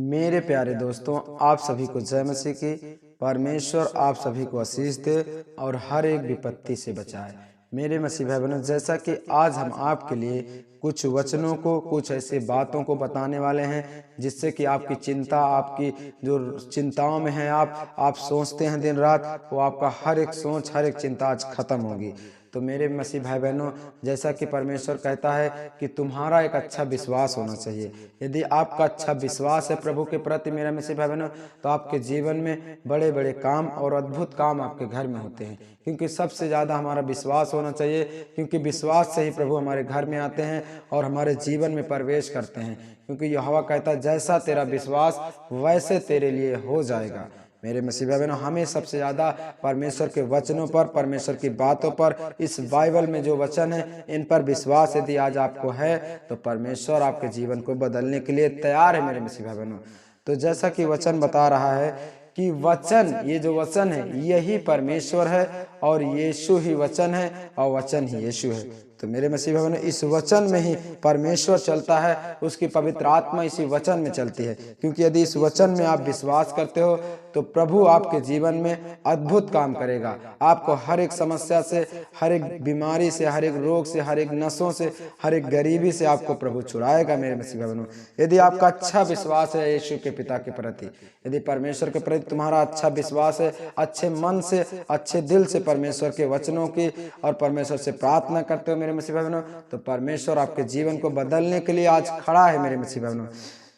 मेरे प्यारे दोस्तों, आप सभी को जय मसीह की। परमेश्वर आप सभी को आशीष दे और हर एक विपत्ति से बचाए। मेरे मसीह भाई बहनों, जैसा कि आज हम आपके लिए कुछ वचनों को, कुछ ऐसे बातों को बताने वाले हैं जिससे कि आपकी चिंता, आपकी जो चिंताओं में है आप सोचते हैं दिन रात, वो आपका हर एक सोच, हर एक चिंता आज खत्म होगी। तो मेरे मसीह भाई बहनों, जैसा कि परमेश्वर कहता है कि तुम्हारा एक अच्छा विश्वास होना चाहिए। यदि आपका अच्छा विश्वास है प्रभु के प्रति मेरे मसीह भाई बहनों, तो आपके जीवन में बड़े बड़े काम और अद्भुत काम आपके घर में होते हैं। क्योंकि सबसे ज़्यादा हमारा विश्वास होना चाहिए, क्योंकि विश्वास से ही प्रभु हमारे घर में आते हैं और हमारे जीवन में प्रवेश करते हैं। क्योंकि यहोवा कहता है, जैसा तेरा विश्वास वैसे तेरे लिए हो जाएगा। मेरे मसीह भाई बहनों, हमें सबसे ज़्यादा परमेश्वर के वचनों पर, परमेश्वर की बातों पर, इस बाइबल में जो वचन है इन पर विश्वास यदि आज आपको है तो परमेश्वर आपके जीवन को बदलने के लिए तैयार है। मेरे मसीह भाई बहनों, तो जैसा कि वचन बता रहा है कि वचन, ये जो वचन है यही परमेश्वर है और यीशु ही वचन है और वचन ही यीशु है। तो मेरे मसीह भाई बहनों, इस वचन में ही परमेश्वर चलता है, उसकी पवित्र आत्मा इसी वचन में चलती है। क्योंकि यदि इस वचन में आप विश्वास करते हो तो प्रभु आपके जीवन में अद्भुत काम करेगा। आपको हर एक समस्या से, हर एक बीमारी से, हर एक रोग से, हर एक नसों से, हर एक गरीबी से आपको प्रभु छुड़ाएगा। मेरे मसीह भाई बहनों, यदि आपका अच्छा विश्वास है यीशु के पिता के प्रति, यदि परमेश्वर के प्रति तुम्हारा अच्छा विश्वास है, अच्छे मन से, अच्छे दिल से परमेश्वर के वचनों की और परमेश्वर से प्रार्थना करते हो मेरे मसीह भाई बहनों, तो परमेश्वर आपके जीवन को बदलने के लिए आज खड़ा है। मेरे मसीह भाई बहनों,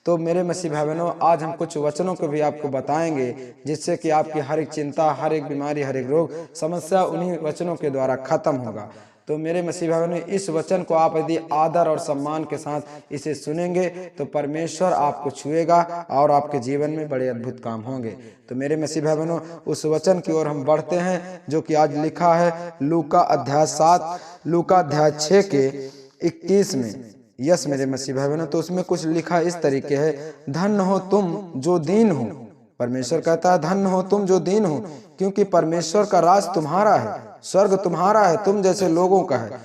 तो मेरे मसीह भाई बहनों, आज हम कुछ वचनों को भी आपको बताएंगे जिससे कि आपकी हर एक चिंता, हर एक बीमारी, हर एक रोग, समस्या उन्हीं वचनों के द्वारा खत्म होगा। तो मेरे मसीह भाई बहनों, इस वचन को आप यदि आदर और सम्मान के साथ इसे सुनेंगे तो परमेश्वर आपको छुएगा और आपके जीवन में बड़े अद्भुत काम होंगे। तो मेरे मसीह भाई बहनों, उस वचन की ओर हम बढ़ते हैं जो कि आज लिखा है लूका अध्याय 7, लूका अध्याय 6 के 21 में। यस मेरे मसीह भाई बहनों, तो उसमें कुछ लिखा इस तरीके है, धन्य हो तुम जो दीन हो। परमेश्वर कहता है, धन्य हो तुम जो दीन हो, क्योंकि परमेश्वर का राज तुम्हारा है, स्वर्ग तुम्हारा है, तुम जैसे लोगों का है।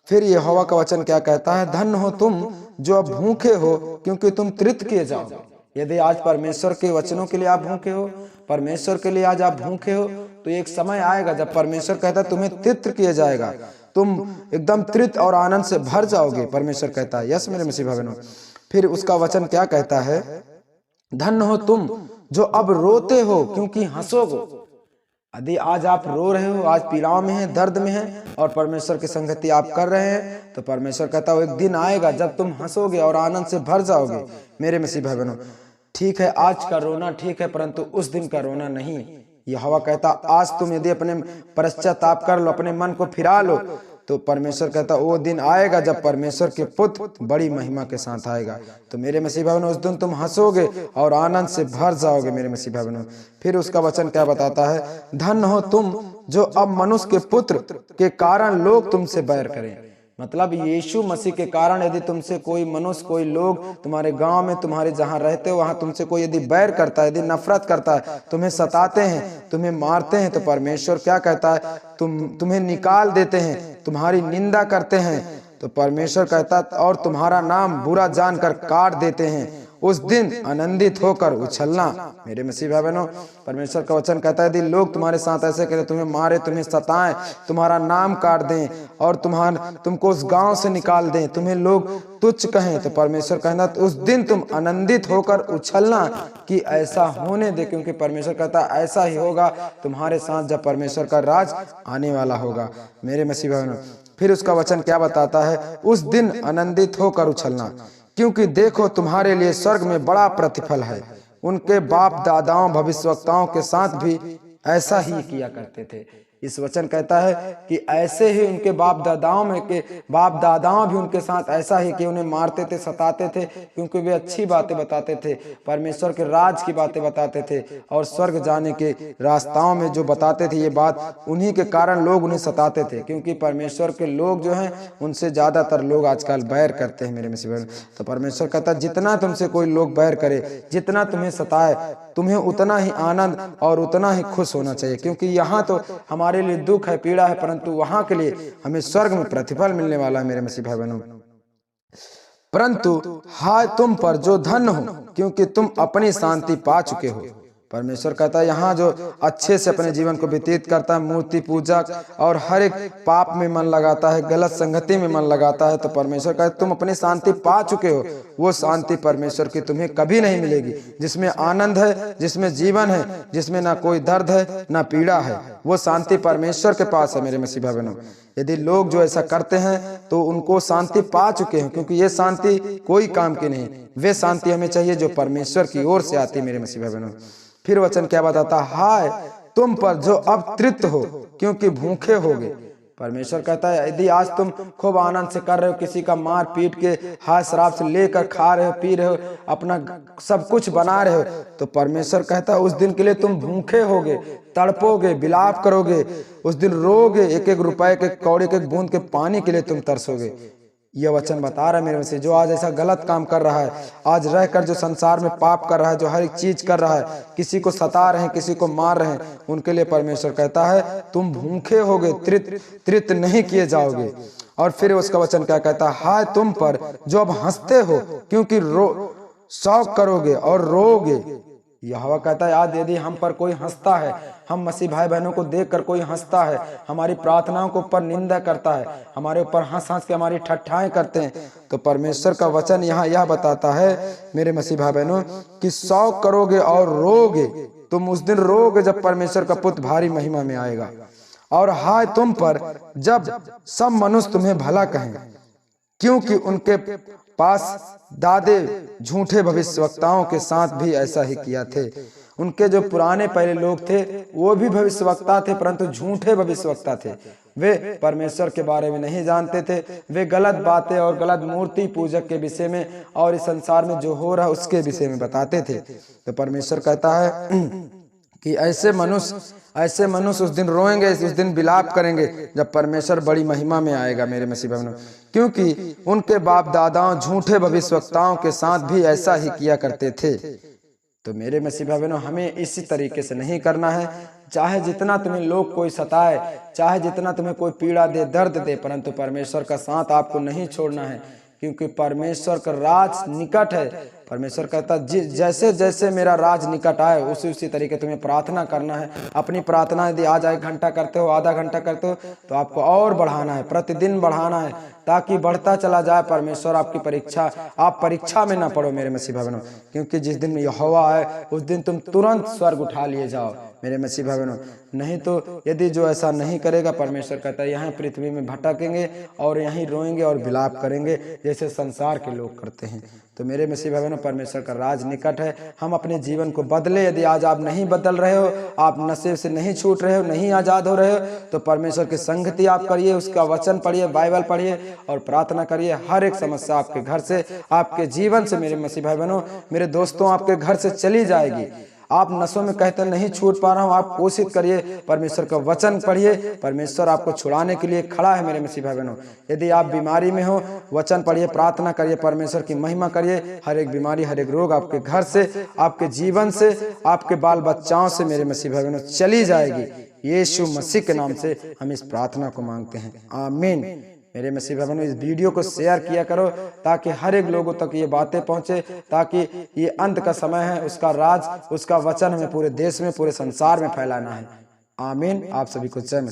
फिर यहोवा का वचन क्या कहता है, धन्य हो तुम जो अब भूखे हो, क्योंकि तुम तृप्त किए जाओगे। यदि आज परमेश्वर के वचनों के लिए आप भूखे हो, परमेश्वर के लिए आज आप भूखे हो, तो एक समय आएगा जब परमेश्वर कहता है तुम्हें तृप्त किया जाएगा, तुम एकदम तृप्त और आनंद से भर जाओगे। परमेश्वर कहता है, यस मेरे मसीह भाई बहनों। फिर उसका वचन क्या कहता है, धन्य हो तुम जो अब रोते हो, क्योंकि हंसोगे। यदि आज आप रो रहे हो, आज पीड़ाव में है, दर्द में है और परमेश्वर की संगति आप कर रहे हैं, तो परमेश्वर कहता है एक दिन आएगा जब तुम हंसोगे और आनंद से भर जाओगे। मेरे मसीह भाई बहनों, ठीक है आज का रोना ठीक है, परंतु उस दिन का रोना नहीं। यहोवा कहता आज तुम यदि अपने पश्चाताप कर लो, अपने मन को फिरा लो, तो परमेश्वर कहता वो दिन आएगा जब परमेश्वर के पुत्र बड़ी महिमा के साथ आएगा। तो मेरे मसीह भाई बहनों, उस दिन तुम हंसोगे और आनंद से भर जाओगे। मेरे मसीह भाई बहनों, फिर उसका वचन क्या बताता है, धन्य हो तुम जो अब मनुष्य के पुत्र के कारण लोग तुमसे बैर करें। मतलब यीशु मसीह के कारण यदि तुमसे कोई मनुष्य, कोई लोग तुम्हारे गांव में, तुम्हारे जहां रहते हो वहां तुमसे कोई यदि बैर करता है, यदि नफरत करता है, तुम्हें सताते हैं, तुम्हें मारते हैं, तो परमेश्वर क्या कहता है, तुम्हें निकाल देते हैं, तुम्हारी निंदा करते हैं, तो परमेश्वर कहता है और तुम्हारा नाम बुरा जानकर काट देते हैं, उस दिन आनंदित होकर उछलना। मेरे मसीह भाई बहनों, परमेश्वर का वचन कहता है यदि लोग तुम्हारे साथ ऐसे करें, तुम्हें मारे, तुम्हें सताएं, तुम्हारा नाम काट दें और तुमको उस गांव से निकाल दें, तुम्हें लोग तुच्छ कहें, तो परमेश्वर कहना उस दिन तुम आनंदित होकर उछलना कि ऐसा होने दे। क्योंकि परमेश्वर कहता है ऐसा ही होगा तुम्हारे साथ जब परमेश्वर का राज आने वाला होगा। मेरे मसीह भाई बहनों, फिर उसका वचन क्या बताता है, उस दिन आनंदित होकर उछलना, क्योंकि देखो तुम्हारे लिए स्वर्ग में बड़ा प्रतिफल है, उनके बाप दादाओं भविष्यवक्ताओं के साथ भी ऐसा ही किया करते थे। इस वचन कहता है कि ऐसे ही उनके बाप दादाओं भी उनके साथ ऐसा ही कि उन्हें मारते थे, सताते थे, क्योंकि वे अच्छी बातें बताते थे, परमेश्वर के राज की बातें बताते थे और स्वर्ग जाने के रास्ताओं में जो बताते थे ये बात, उन्हीं के कारण लोग उन्हें सताते थे। क्योंकि परमेश्वर के लोग जो हैं उनसे ज्यादातर लोग आजकल बैर करते हैं। मेरे मसीह भाई, तो परमेश्वर कहता है जितना तुमसे कोई लोग बैर करे, जितना तुम्हें सताए, तुम्हें उतना ही आनंद और उतना ही खुश होना चाहिए। क्योंकि यहाँ तो हमारे लिए दुख है, पीड़ा है, परंतु वहां के लिए हमें स्वर्ग में प्रतिफल मिलने वाला है। मेरे मसीह भाई बहनों, परंतु हाय तुम पर जो धन्य हो, क्योंकि तुम अपनी शांति पा चुके हो। परमेश्वर कहता है यहाँ जो अच्छे से अपने जीवन को व्यतीत करता है, मूर्ति पूजक और हर एक पाप में मन लगाता है, गलत संगति में मन लगाता है, तो परमेश्वर कहता है तुम अपनी शांति पा चुके हो। वो शांति परमेश्वर की तुम्हें कभी नहीं मिलेगी, जिसमें आनंद है, जिसमें जीवन है, जिसमें ना कोई दर्द है ना पीड़ा है। वो शांति परमेश्वर के पास है मेरे मसीह भाई बहनों। यदि लोग जो ऐसा करते हैं तो उनको शांति पा चुके हैं, क्योंकि ये शांति कोई काम की नहीं, वे शांति हमें चाहिए जो परमेश्वर की ओर से आती है मेरे मसीह भाई बहनों। फिर वचन क्या बताता, हाय तुम पर जो अब तृप्त हो, क्योंकि भूखे होगे। परमेश्वर कहता है यदि आज तुम खूब आनंद से कर रहे हो, किसी का मार पीट के हाथ शराब से लेकर खा रहे हो, पी रहे हो, अपना सब कुछ बना रहे हो, तो परमेश्वर कहता है उस दिन के लिए तुम भूखे होगे, तड़पोगे, विलाप करोगे, उस दिन रोगे, एक एक रुपए के कौड़े के बूंद के पानी के लिए तुम तरसोगे। यह वचन बता रहा है मेरे में से जो आज ऐसा गलत काम कर रहा है, आज रहकर जो संसार में पाप कर रहा है, जो हर एक चीज कर रहा है, किसी को सता रहे हैं, किसी को मार रहे हैं, उनके लिए परमेश्वर कहता है तुम भूखे होगे, तृप्त नहीं किए जाओगे। और फिर उसका वचन क्या कहता है, हाय तुम पर जो अब हंसते हो, क्योंकि शौक करोगे और रोगे। यहोवा कहता है आज यदि हम पर कोई हंसता है, हम मसीह भाई बहनों को देखकर कोई हंसता है, हमारी प्रार्थनाओं के ऊपर निंदा करता है, हमारे ऊपर हंस हंस के हमारी ठट्ठाएं करते हैं, तो परमेश्वर का वचन यहाँ यह बताता है मेरे मसीह भाई बहनों कि शौक करोगे और रोगे। तुम उस दिन रोगे जब परमेश्वर का पुत्र भारी महिमा में आएगा। और हाय तुम पर जब सब मनुष्य तुम्हें भला कहें, क्योंकि उनके पास दादे झूठे भविष्यवक्ताओं के साथ भी ऐसा ही किया थे। उनके जो पुराने पहले लोग थे वो भी भविष्यवक्ता थे, परंतु झूठे भविष्यवक्ता थे। वे परमेश्वर के बारे में नहीं जानते थे, वे गलत बातें और गलत मूर्ति पूजक के विषय में और इस संसार में जो हो रहा है उसके विषय में बताते थे। तो परमेश्वर कहता है कि ऐसे मनुष्य उस दिन रोएंगे, उस दिन विलाप करेंगे जब परमेश्वर बड़ी महिमा में आएगा मेरे मसीह बहनों, क्योंकि उनके बाप दादाओं झूठे भविष्यवक्ताओं के साथ भी ऐसा ही किया करते थे। तो मेरे मसीह बहनों हमें इसी तरीके से नहीं करना है। चाहे जितना तुम्हें लोग कोई सताए, चाहे जितना तुम्हें कोई पीड़ा दे, दर्द दे, परंतु परमेश्वर का साथ आपको नहीं छोड़ना है, क्योंकि परमेश्वर का राज निकट है। परमेश्वर कहता जैसे जैसे मेरा राज निकट आए उसी तरीके तुम्हें प्रार्थना करना है। अपनी प्रार्थना यदि आज 1 घंटा करते हो, आधा घंटा करते हो, तो आपको और बढ़ाना है, प्रतिदिन बढ़ाना है, ताकि बढ़ता चला जाए। परमेश्वर आपकी परीक्षा, आप परीक्षा में ना पड़ो मेरे मसीह भाई बहनों, क्योंकि जिस दिन यहोवा आए उस दिन तुम तुरंत स्वर्ग उठा लिए जाओ मेरे मसीह भाई बहनों। नहीं तो यदि जो ऐसा नहीं करेगा, परमेश्वर कहता है यहाँ पृथ्वी में भटकेंगे और यहीं रोएंगे और विलाप करेंगे जैसे संसार के लोग करते हैं। तो मेरे मसीह भाई बहनों परमेश्वर का राज निकट है। हम अपने जीवन को बदले। यदि आज आप नहीं बदल रहे हो, आप नशे से नहीं छूट रहे हो, नहीं आजाद हो रहे हो, तो परमेश्वर की संगति आप करिए, उसका वचन पढ़िए, बाइबल पढ़िए और प्रार्थना करिए। हर एक समस्या आपके घर से, आपके जीवन से मेरे मसीह भाई बहनों, मेरे दोस्तों, आपके घर से चली जाएगी। आप नशों में कहते नहीं छूट पा रहा हूँ, आप कोशिश करिए, परमेश्वर का वचन पढ़िए, परमेश्वर आपको छुड़ाने के लिए खड़ा है मेरे मसीह भाई बहनों। यदि आप बीमारी में हो, वचन पढ़िए, प्रार्थना करिए, परमेश्वर की महिमा करिए। हर एक बीमारी, हर एक रोग आपके घर से, आपके जीवन से, आपके बाल बच्चाओं से मेरे मसीह भाई बहनों चली जाएगी। यीशु मसीह के नाम से हम इस प्रार्थना को मांगते हैं, आमीन। मेरे मसीह भाई बहनों इस वीडियो को शेयर किया करो ताकि हर एक लोगों तक ये बातें पहुंचे, ताकि ये अंत का समय है, उसका राज, उसका वचन हमें पूरे देश में, पूरे संसार में फैलाना है। आमीन। आप सभी को जय मसीह।